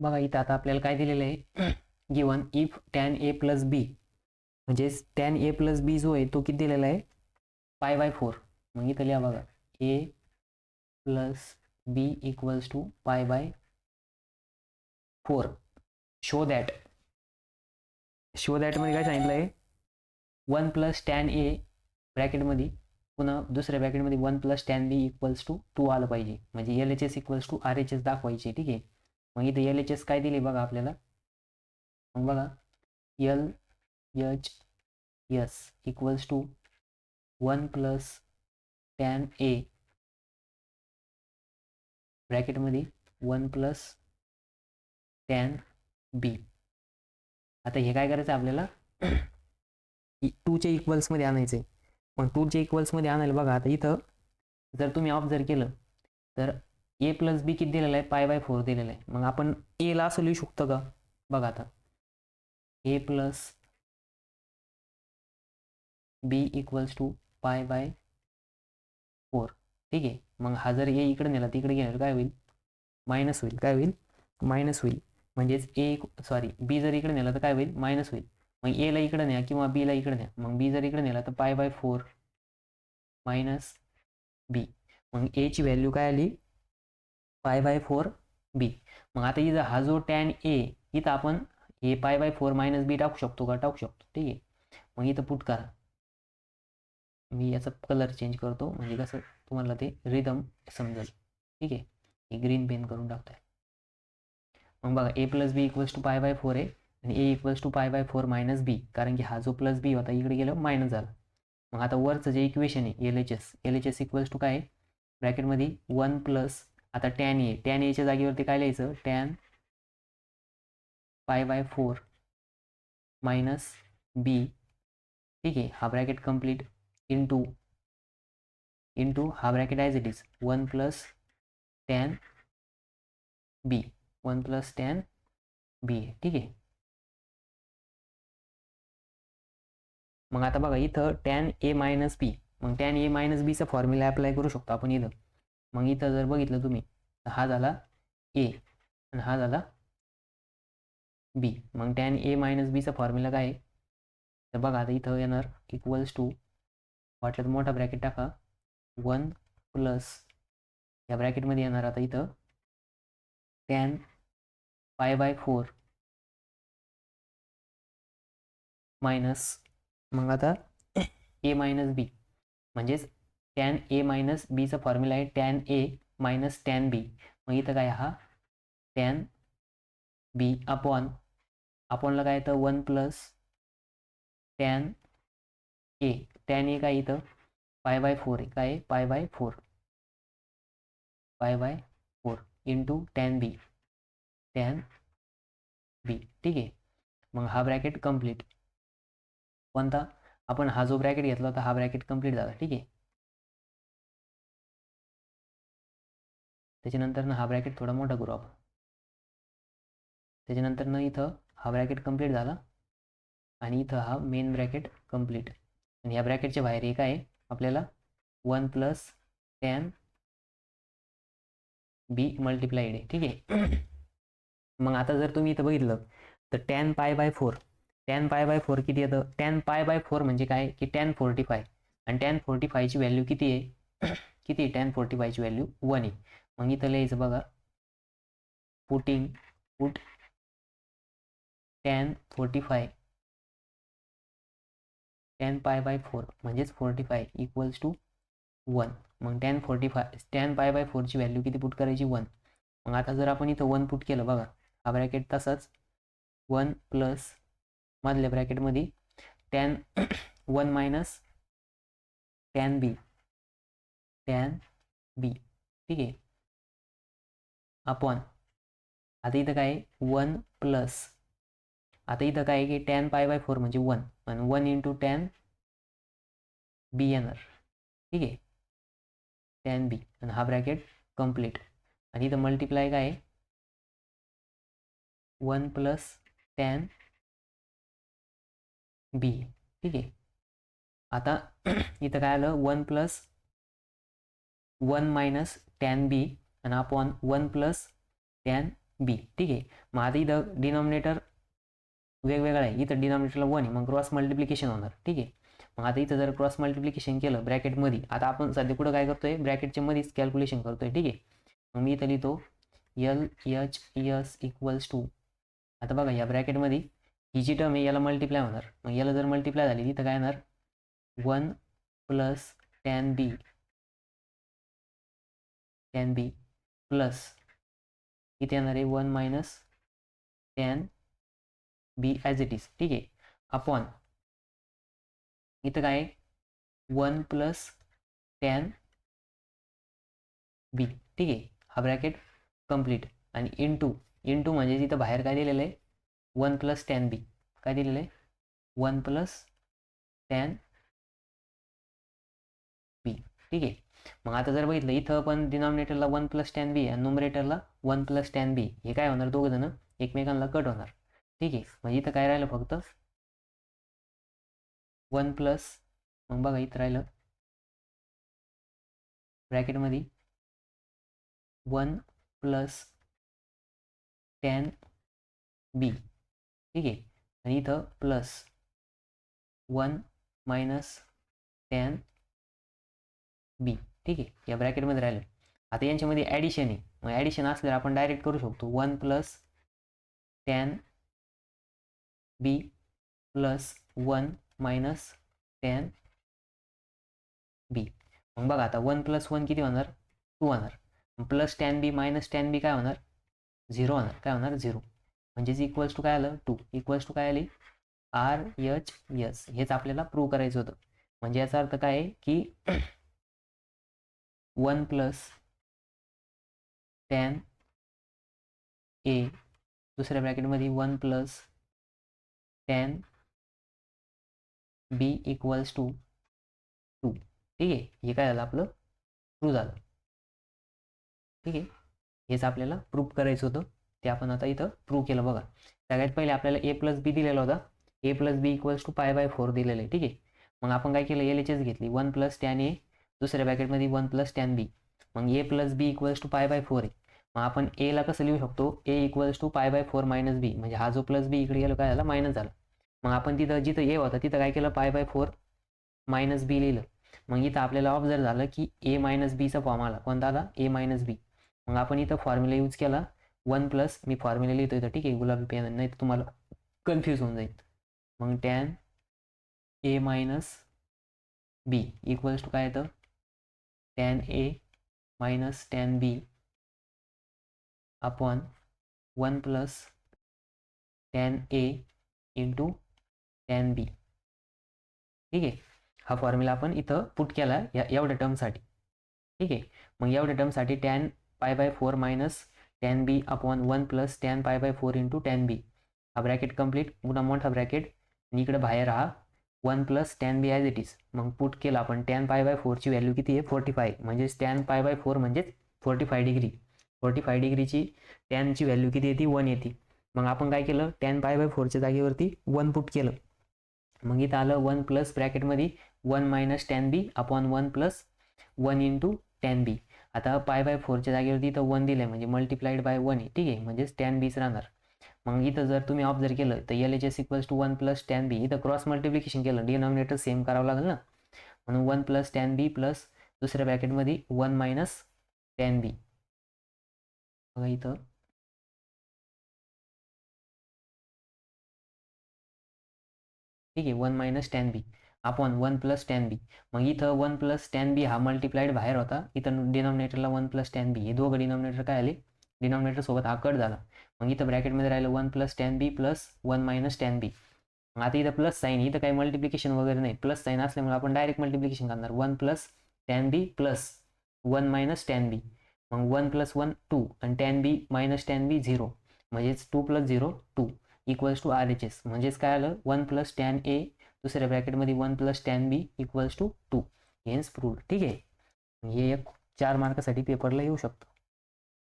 बघा इथं आता आपल्याला काय दिलेलं आहे given if tan A plus B, म्हणजे टॅन ए प्लस बी जो आहे तो किती दिलेला आहे π/4. मग इथं लिहा बघा A plus B equals to π/4. Show that मध्ये काय सांगितलं आहे 1 प्लस टॅन ए ब्रॅकेटमध्ये पुन्हा दुसऱ्या ब्रॅकेटमध्ये 1 plus tan B equals to 2 आलं पाहिजे, म्हणजे LHS इक्वल्स टू RHS दाखवायचे. ठीक आहे. मग इथं LHS काय दिले बघा आपल्याला. मग बघा LHS equals to 1 plus tan A ब्रॅकेटमध्ये 1 प्लस टॅन बी. आता हे काय करायचं आपल्याला 2च्या इक्वल्समध्ये आणायचं आहे. मग 2च्या इक्वल्समध्ये आणायला बघा आता इथं जर तुम्ही ऑब्झर्व केलं तर ए प्लस बी किती दिलेलं आहे π/4 दिलेलं आहे. मग आपण एला असं लिहू शकतो का बघा आता ए प्लस बी इक्वल्स टू π/4. ठीक आहे. मग हा जर ए इकडे नेला तिकडे गेला काय होईल मायनस होईल. काय होईल मायनस होईल. म्हणजेच बी जर इकडे नेला तर काय होईल मायनस होईल. मग एला इकडे न्या किंवा बीला इकडे न्या. मग बी जर इकडे नेला तर π/4 मायनस बी. मग एची व्हॅल्यू काय आली π/4 बी. मग आता इथं हा जो टॅन ए इथं आपण हे π/4 मायनस बी टाकू शकतो का टाकू शकतो. ठीक आहे. मग इथं पुट करा. मी याचा कलर चेंज करतो म्हणजे कसं तुम्हाला ते रिदम समजेल. ठीक आहे. हे ग्रीन पेन करून टाकतोय. मग बघा A plus B equals to π/4 आहे आणि ए इक्वल्स टू π/4 मायनस बी, कारण की हा जो प्लस बी होता इकडे गेला मायनस झाला. मग आता वरचं जे इक्वेशन आहे LHS इक्वल्स टू काय ब्रॅकेटमध्ये 1 प्लस आता टॅन एच्या जागेवरती काय लिहायचं टॅन π/4 मायनस बी. ठीक आहे. हा ब्रॅकेट कम्प्लीट इंटू हा bracket as it is 1 plus tan B 1 plus tan B. ठीक आहे. मग आता बघा इथं टॅन ए मायनस बी. मग टॅन ए मायनस बीचा फॉर्म्युला अप्लाय करू शकतो आपण इथं. मग इथं जर बघितलं तुम्ही तर हा झाला ए आणि हा झाला बी. मग टॅन ए मायनस बीचा फॉर्म्युला काय आहे तर बघा आता इथं येणार इक्वल्स टू वाटलं तर मोठा ब्रॅकेट टाका 1 प्लस या ब्रॅकेटमध्ये येणार आता इथं टॅन π/4 मायनस मग आता ए मायनस बी, म्हणजेच टॅन ए मायनस बीचा फॉर्म्युला आहे टॅन ए मायनस टॅन बी. मग इथं काय हा टॅन बी अपॉनला काय येतं 1 plus tan A. Tan A काय इथं π/4 आहे. काय π/4 इंटू टॅन बी ठीक आहे. मग हा ब्रॅकेट कम्प्लीट कोणता आपण हा जो ब्रॅकेट घेतला होता हा ब्रॅकेट कम्प्लीट झाला. ठीक आहे. त्याच्यानंतर हा ब्रॅकेट थोडा मोठा करू आपण. त्याच्यानंतर इथं हा ब्रॅकेट कम्प्लीट झाला आणि इथं हा मेन ब्रॅकेट कम्प्लीट आणि या ब्रॅकेटच्या बाहेर एक आहे आपल्याला 1 प्लस टॅन बी मल्टिप्लाइड आहे. ठीक आहे. मग आता जर तुम्ही इथं बघितलं तर टॅन π/4 किती येतं टॅन π/4 म्हणजे काय की टॅन 45 आणि टॅन 45 ची व्हॅल्यू किती आहे किती आहे टॅन 45 ची व्हॅल्यू 1 आहे. मग इथं लिहायचं बघा पुट टॅन 45 टॅन π/4 म्हणजेच 45 इक्वल्स टू 1. मग टॅन π/4 ची व्हॅल्यू किती पुट करायची 1. मग आता जर आपण इथं 1 पुट केलं बघा हा ब्रॅकेट तसाच 1 प्लस मधल्या ब्रॅकेटमध्ये टॅन 1 मायनस टॅन बी ठीक आहे अपॉन आता इथं काय 1 प्लस आता इथं काय की टॅन π/4 म्हणजे 1 आणि 1 इंटू टॅन बी येणार. ठीक आहे टॅन बी आणि हा ब्रॅकेट कम्प्लीट आणि इथं मल्टिप्लाय काय 1 प्लस टॅन बी. ठीक आहे. आता इथं काय आलं 1 प्लस 1 मायनस टॅन बी आणि अपॉन 1 प्लस टॅन बी. ठीक आहे. मग आता इथं डिनॉमिनेटर वेगवेगळा आहे, इथं डिनॉमिनेटरला 1 आहे, मग क्रॉस मल्टिप्लिकेशन होणार. ठीक आहे. मग आता इथं जर क्रॉस मल्टिप्लिकेशन केलं ब्रॅकेटमध्ये, आता आपण सध्या कुठं काय करतोय, ब्रॅकेटच्या मध्येच कॅल्क्युलेशन करतोय. ठीक आहे. मग मी इथं लिहितो LHS इक्वल्स टू, आता बघा या ब्रॅकेटमध्ये ही जी टर्म आहे याला मल्टिप्लाय होणार, मग याला जर मल्टिप्लाय झाली तिथं काय येणार 1 प्लस tan b प्लस इथे येणार आहे 1 minus tan b as it is. ठीक आहे. अपॉन इथं काय 1 प्लस tan b. ठीक आहे. हा ब्रॅकेट कम्प्लीट आणि इंटू म्हणजे इथं बाहेर काय दिलेलं आहे 1 प्लस tan b, काय दिलेलं आहे 1 प्लस tan b. ठीक आहे. मग आता जर बघितलं इथं पण डिनॉमिनेटरला 1 प्लस tan b आणि नोमरेटरला 1 प्लस tan b, हे काय होणार दोघं जण एकमेकांना कट होणार. ठीक आहे. म्हणजे इथं काय राहिलं फक्त 1 प्लस, मग बघा इथं राहिलं ब्रॅकेटमध्ये 1 प्लस tan b. ठीक आहे. आणि इथं प्लस 1 मायनस tan b. ठीक आहे. या ब्रॅकेटमध्ये राहिलं. आता यांच्यामध्ये ॲडिशन आहे, मग ॲडिशन असल्यावर आपण डायरेक्ट करू शकतो 1 plus tan b plus 1 minus tan b. मग बघा आता 1 प्लस 1 किती होणार 2 होणार, plus tan b minus tan b काय होणार 0 होणार, काय होणार 0. म्हणजेच इक्वल्स टू काय आलं 2, इक्वल्स टू काय आली RHS. हेच आपल्याला प्रूव्ह करायचं होतं. म्हणजे याचा अर्थ काय आहे की 1 प्लस tan a दुसऱ्या ब्रॅकेटमध्ये 1 plus tan b equals to 2. ठीक आहे. हे काय झालं आपलं प्रूव्ह झालं. ठीक आहे. हेच आपल्याला प्रूव्ह करायचं होतं, ते आपण आता इथं प्रूव्ह केलं. बघा सगळ्यात पहिले आपल्याला a प्लस बी दिलेला होता, a plus B equals to π/4 दिलेलं आहे. ठीक आहे. मग आपण काय केलं LHS घेतली 1 प्लस tan a दुसऱ्या ब्रॅकेटमध्ये 1 प्लस tan b, मग a plus B equals to π/4 आहे. मग आपण a ला कसं लिहू शकतो a इक्वल्स टू π/4 मायनस बी, म्हणजे हा जो प्लस बी इकडे गेलो काय झाला मायनस झाला. मग आपण तिथं जिथं a होता तिथं काय केलं π/4 मायनस बी लिहिलं. मग इथं आपल्याला ऑब्झर्व झालं की a मायनस बीचा फॉर्म आला, कोणता आला a मायनस बी. मग आपण इथं फॉर्म्युला यूज केला 1 प्लस, मी फॉर्म्युला लिहितो इथं. ठीक आहे. गुलाबी पेन नाही तर तुम्हाला कन्फ्यूज होऊन जाईल. मग tan a minus B equals to काय येतं tan a minus tan b upon 1 plus tan a into tan b. ठीक आहे. हा फॉर्म्युला आपण इथं पुट केला एवढ्या टर्मसाठी. ठीक आहे. मग एवढ्या टर्मसाठी tan π/4 minus tan b upon 1 plus tan π/4 into tan b, हा ब्रॅकेट कम्प्लीट पुन्हा मोठा ब्रॅकेट आणि इकडे बाहेर हा 1 plus tan b as it is. मग पुट केला आपण tan π/4 ची व्हॅल्यू किती आहे 45, म्हणजेच tan π/4 म्हणजेच 45 डिग्री. 45 डिग्रीची टॅनची व्हॅल्यू किती येते 1 येते. मग आपण काय केलं tan π/4 च्या जागेवरती 1 पुट केलं. मग इथं आलं 1 प्लस ब्रॅकेटमध्ये 1 minus tan b upon 1 plus 1 into tan b. आता π/4 च्या जागेवरती इथं 1 दिलं आहे, म्हणजे मल्टिप्लाइड बाय 1 आहे. ठीक आहे. म्हणजेच tan bच राहणार. मग इथं जर तुम्ही ऑब्झर्व केलं तर LHS equals to 1 plus tan b, इथं क्रॉस मल्टिप्लिकेशन केलं डिनॉमिनेटर सेम करावं लागेल ना, म्हणून 1 प्लस tan b प्लस दुसऱ्या ब्रॅकेटमध्ये 1 मायनस tan b. बघा इथं ठीक आहे 1 minus tan b upon 1 plus tan b. मग इथं 1 प्लस tan b हा मल्टिप्लाइड बाहेर होता, इथं डिनॉमिनेटरला 1 प्लस tan b, हे दोघं डिनॉमिनेटर काय आले डिनॉमिनेटर सोबत हा कट झाला. मग इथं ब्रॅकेटमध्ये राहिलं 1 plus tan b plus 1 minus tan b. मग आता इथं प्लस साईन, इथं काही मल्टिप्लिकेशन वगैरे नाही, प्लस साईन असल्यामुळे आपण डायरेक्ट मल्टिप्लिकेशन करणार 1 plus tan b plus 1 minus tan b. मग 1 प्लस 1 2 आणि tan b minus tan b 0, म्हणजेच 2 प्लस 0 2 इक्वल्स टू RHS. म्हणजेच काय आलं 1 प्लस tan a दुसऱ्या ब्रॅकेटमध्ये 1 plus tan b equals to 2. Hence proved. ठीक आहे. हे एक 4 मार्कासाठी पेपरला येऊ शकतं.